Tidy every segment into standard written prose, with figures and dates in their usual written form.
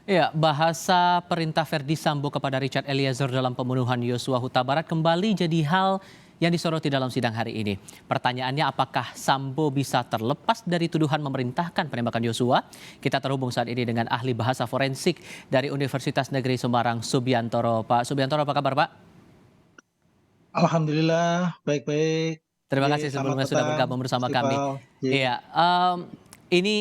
Ya, bahasa perintah Verdi Sambo kepada Richard Eliezer dalam pembunuhan Yosua Huta Barat kembali jadi hal yang disoroti dalam sidang hari ini. Pertanyaannya, apakah Sambo bisa terlepas dari tuduhan memerintahkan penembakan Yosua? Kita terhubung saat ini dengan ahli bahasa forensik dari Universitas Negeri Semarang, Subiantoro. Pak Subiantoro, apa kabar, Pak? Alhamdulillah, baik-baik. Terima Ye, kasih selamat sebelumnya sudah petang, bergabung Mas bersama kami. Iqbal. Ye. Iya, ini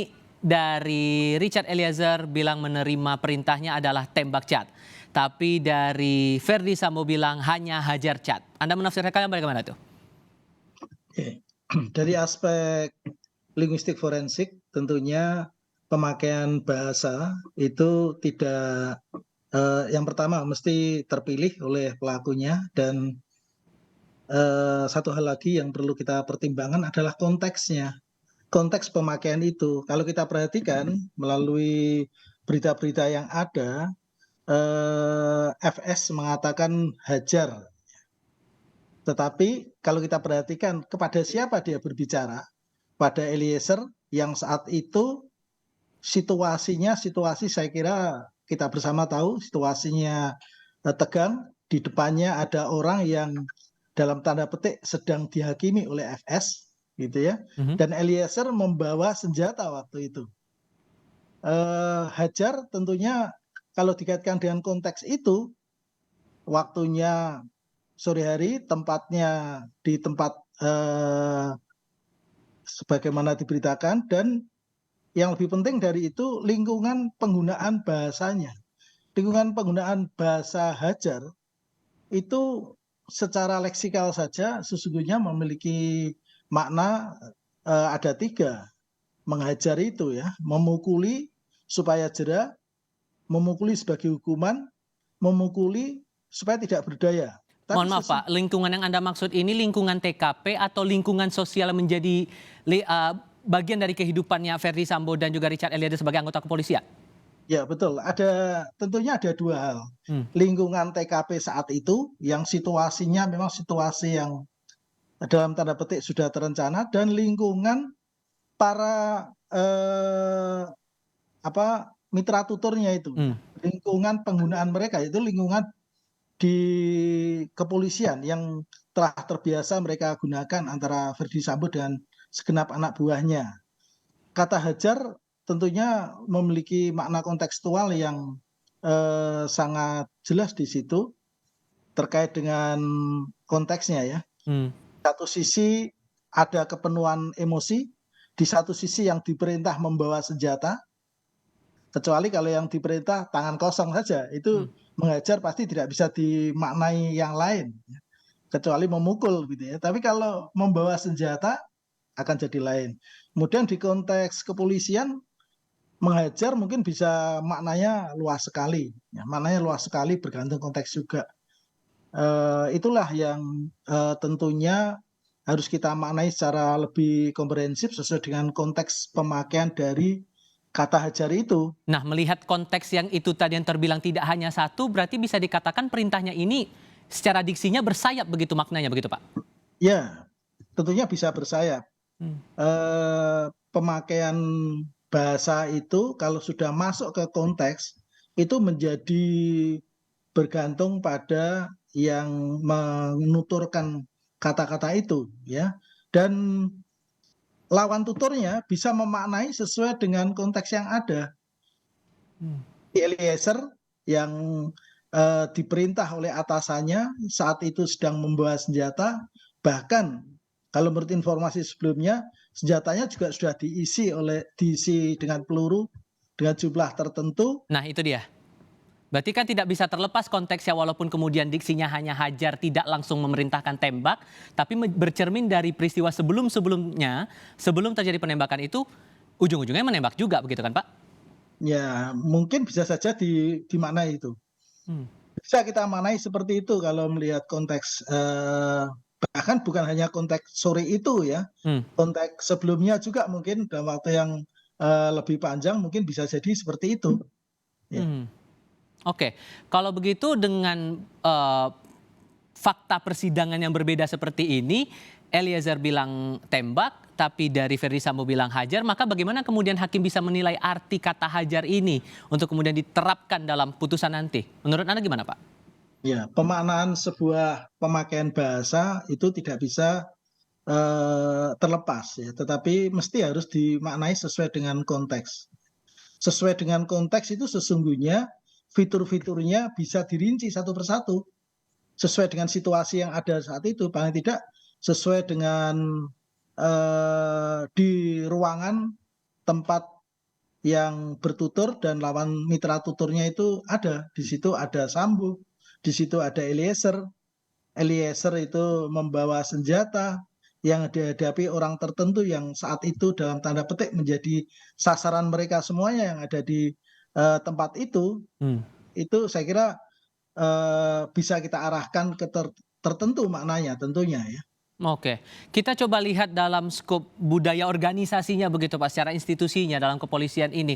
dari Richard Eliezer bilang menerima perintahnya adalah tembak Chat. Tapi dari Verdi Sambo bilang hanya hajar Chat. Anda menafsirkan bagaimana tuh? Ye. Dari aspek linguistik forensik, tentunya pemakaian bahasa itu tidak yang pertama mesti terpilih oleh pelakunya dan satu hal lagi yang perlu kita pertimbangkan adalah konteksnya. Konteks pemakaian itu, kalau kita perhatikan melalui berita-berita yang ada, FS mengatakan hajar. Tetapi kalau kita perhatikan kepada siapa dia berbicara, pada Eliezer yang saat itu situasinya, situasi saya kira kita bersama tahu situasinya tegang, di depannya ada orang yang dalam tanda petik sedang dihakimi oleh FS gitu ya. Mhm. Dan Eliezer membawa senjata waktu itu. Hajar tentunya kalau dikaitkan dengan konteks itu, waktunya sore hari, tempatnya di tempat sebagaimana diberitakan, dan yang lebih penting dari itu lingkungan penggunaan bahasanya. Lingkungan penggunaan bahasa hajar itu secara leksikal saja sesungguhnya memiliki makna ada tiga. Menghajar itu ya, memukuli supaya jera, memukuli sebagai hukuman, memukuli supaya tidak berdaya. Tapi Mohon maaf Pak, lingkungan yang Anda maksud ini lingkungan TKP atau lingkungan sosial yang menjadi bagian dari kehidupannya Verdi Sambo dan juga Richard Eliezer sebagai anggota kepolisian? ya betul, tentunya ada dua hal. Hmm. Lingkungan TKP saat itu yang situasinya memang situasi yang dalam tanda petik sudah terencana, dan lingkungan para mitra tuturnya itu. Hmm. Lingkungan penggunaan mereka itu lingkungan di kepolisian yang telah terbiasa mereka gunakan antara Verdi Sambo dan segenap anak buahnya. Kata hajar tentunya memiliki makna kontekstual yang sangat jelas di situ terkait dengan konteksnya ya. Hmm. Satu sisi ada kepenuhan emosi, di satu sisi yang diperintah membawa senjata, kecuali kalau yang diperintah tangan kosong saja, itu menghajar pasti tidak bisa dimaknai yang lain, kecuali memukul gitu ya. Tapi kalau membawa senjata akan jadi lain. Kemudian di konteks kepolisian, menghajar mungkin bisa maknanya luas sekali, ya, maknanya luas sekali bergantung konteks juga. Itulah yang tentunya harus kita maknai secara lebih komprehensif sesuai dengan konteks pemakaian dari kata hajar itu. Nah, melihat konteks yang itu tadi yang terbilang tidak hanya satu, berarti bisa dikatakan perintahnya ini secara diksinya bersayap begitu maknanya, begitu Pak? Ya, tentunya bisa bersayap. Hmm. Pemakaian bahasa itu kalau sudah masuk ke konteks, itu menjadi bergantung pada yang menuturkan kata-kata itu, ya. Dan lawan tuturnya bisa memaknai sesuai dengan konteks yang ada. Eliezer yang diperintah oleh atasannya saat itu sedang membawa senjata, bahkan kalau menurut informasi sebelumnya senjatanya juga sudah diisi dengan peluru dengan jumlah tertentu. Nah, itu dia. Berarti kan tidak bisa terlepas konteksnya walaupun kemudian diksinya hanya hajar tidak langsung memerintahkan tembak, tapi bercermin dari peristiwa sebelum-sebelumnya, sebelum terjadi penembakan itu, ujung-ujungnya menembak juga begitu kan Pak? Ya, mungkin bisa saja dimaknai itu. Hmm. Bisa kita maknai seperti itu kalau melihat konteks, bahkan bukan hanya konteks sore itu ya, Hmm. konteks sebelumnya juga mungkin dalam waktu yang lebih panjang mungkin bisa jadi seperti itu. Ya. Hmm. Oke, kalau begitu dengan fakta persidangan yang berbeda seperti ini, Eliezer bilang tembak, tapi dari Verdi Sambo bilang hajar, maka bagaimana kemudian hakim bisa menilai arti kata hajar ini untuk kemudian diterapkan dalam putusan nanti? Menurut Anda gimana, Pak? Ya, pemaknaan sebuah pemakaian bahasa itu tidak bisa terlepas ya, tetapi mesti harus dimaknai sesuai dengan konteks. Sesuai dengan konteks itu sesungguhnya fitur-fiturnya bisa dirinci satu persatu sesuai dengan situasi yang ada saat itu, paling tidak sesuai dengan di ruangan tempat yang bertutur dan lawan mitra tuturnya itu ada. Di situ ada Sambo, di situ ada Eliezer. Eliezer itu membawa senjata yang dihadapi orang tertentu yang saat itu dalam tanda petik menjadi sasaran mereka semuanya yang ada di tempat itu saya kira bisa kita arahkan ke tertentu maknanya tentunya ya. Oke, kita coba lihat dalam skop budaya organisasinya begitu Pak, secara institusinya dalam kepolisian ini.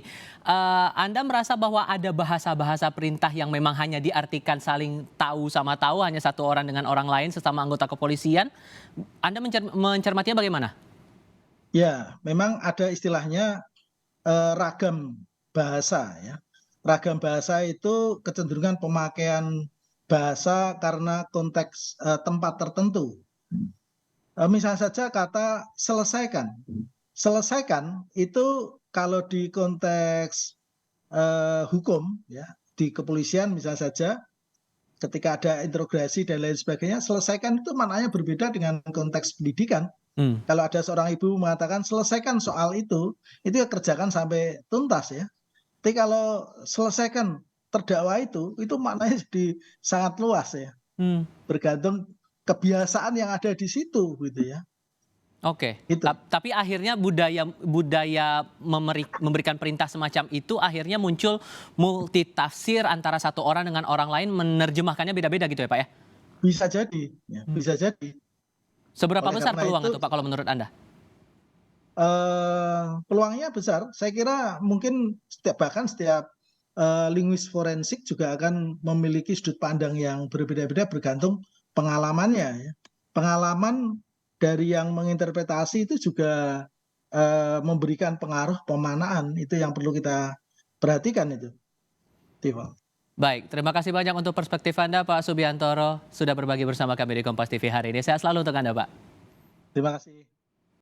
Anda merasa bahwa ada bahasa-bahasa perintah yang memang hanya diartikan saling tahu sama tahu, hanya satu orang dengan orang lain sesama anggota kepolisian. Anda mencermatinya bagaimana? Ya, memang ada istilahnya ragam bahasa ya. Ragam bahasa itu kecenderungan pemakaian bahasa karena konteks tempat tertentu. Misalnya saja kata selesaikan. Selesaikan itu kalau di konteks hukum ya, di kepolisian misalnya saja ketika ada interogasi dan lain sebagainya, selesaikan itu maknanya berbeda dengan konteks pendidikan. Kalau ada seorang ibu mengatakan selesaikan soal itu ya kerjakan sampai tuntas ya. Tapi kalau selesaikan terdakwa itu maknanya jadi sangat luas ya. Bergantung kebiasaan yang ada di situ gitu ya. Oke, Itu. tapi akhirnya budaya memberikan perintah semacam itu akhirnya muncul multitafsir antara satu orang dengan orang lain menerjemahkannya beda-beda gitu ya Pak ya? Bisa jadi, ya, bisa jadi. Seberapa Oleh besar karena peluang itu itu Pak kalau menurut Anda? peluangnya besar. Saya kira mungkin bahkan setiap linguis forensik juga akan memiliki sudut pandang yang berbeda-beda bergantung pengalamannya ya. Pengalaman dari yang menginterpretasi itu juga memberikan pengaruh pemaknaan, itu yang perlu kita perhatikan itu, Tiffal. Baik, terima kasih banyak untuk perspektif Anda Pak Subiantoro sudah berbagi bersama kami di Kompas TV hari ini. Sehat selalu untuk Anda Pak. Terima kasih.